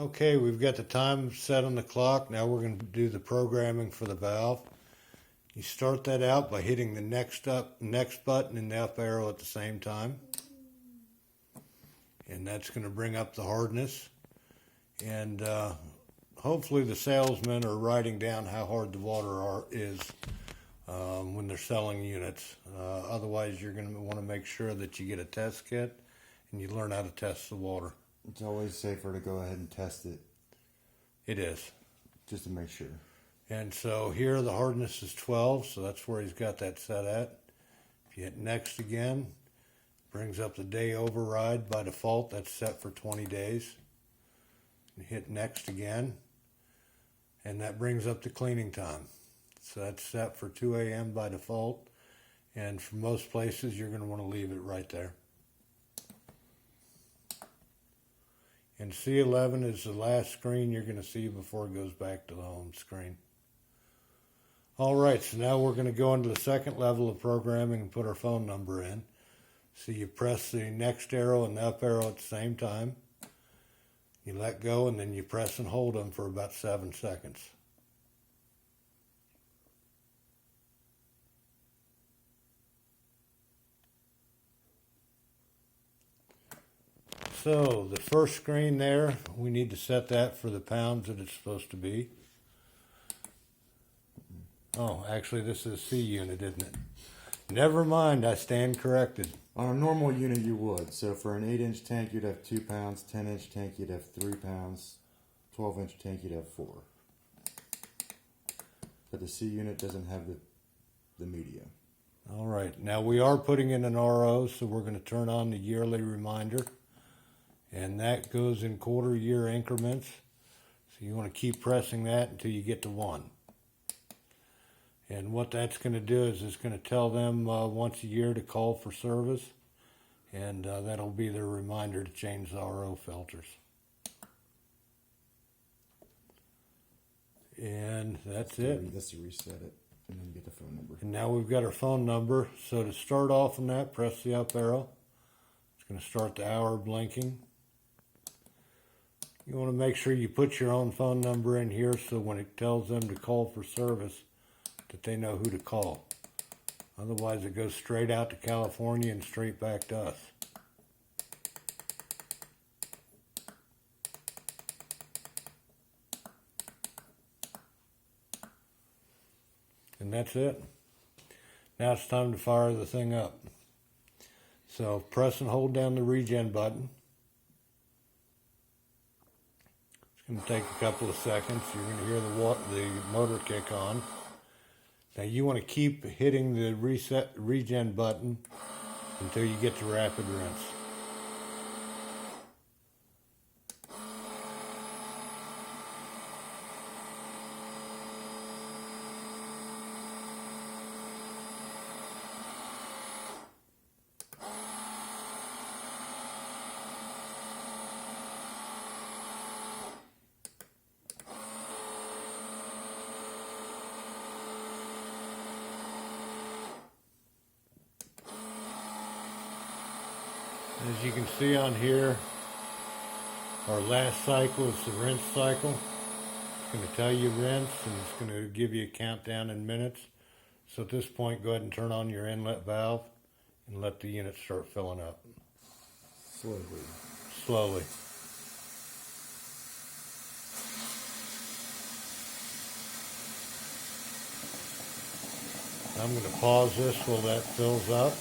Okay, we've got the time set on the clock. Now we're going to do the programming for the valve. You start that out by hitting the next button and the up arrow at the same time. And that's going to bring up the hardness. And hopefully the salesmen are writing down how hard the water is when they're selling units. Otherwise, you're going to want to make sure that you get a test kit and you learn how to test the water. It's always safer to go ahead and test it. It is. Just to make sure. And so here the hardness is 12, so that's where he's got that set at. If you hit next again, brings up the day override by default. That's set for 20 days. You hit next again, and that brings up the cleaning time. So that's set for 2 a.m. by default. And for most places, you're going to want to leave it right there. And C11 is the last screen you're going to see before it goes back to the home screen. All right, so now we're going to go into the second level of programming and put our phone number in. So you press the next arrow and the up arrow at the same time. You let go and then you press and hold them for about 7 seconds. So the first screen there, we need to set that for the pounds that it's supposed to be. Oh, actually this is a C unit, isn't it? Never mind, I stand corrected. On a normal unit you would. So for an 8-inch tank you'd have 2 pounds, 10-inch tank you'd have 3 pounds, 12-inch tank you'd have 4. But the C unit doesn't have the media. All right, now we are putting in an RO, so we're going to turn on the yearly reminder. And that goes in quarter-year increments. So you want to keep pressing that until you get to 1. And what that's going to do is it's going to tell them once a year to call for service. And that'll be their reminder to change the RO filters. And that's it. That's to reset it. And then get the phone number. And now we've got our phone number. So to start off on that, press the up arrow. It's going to start the hour blinking. You want to make sure you put your own phone number in here so when it tells them to call for service, that they know who to call. Otherwise it goes straight out to California and straight back to us. And that's it. Now it's time to fire the thing up. So press and hold down the regen button. It's going to take a couple of seconds. You're going to hear the motor kick on. Now you want to keep hitting the regen button until you get to rapid rinse. As you can see on here, our last cycle is the rinse cycle. It's going to tell you rinse and it's going to give you a countdown in minutes. So at this point, go ahead and turn on your inlet valve and let the unit start filling up. Slowly. I'm going to pause this while that fills up.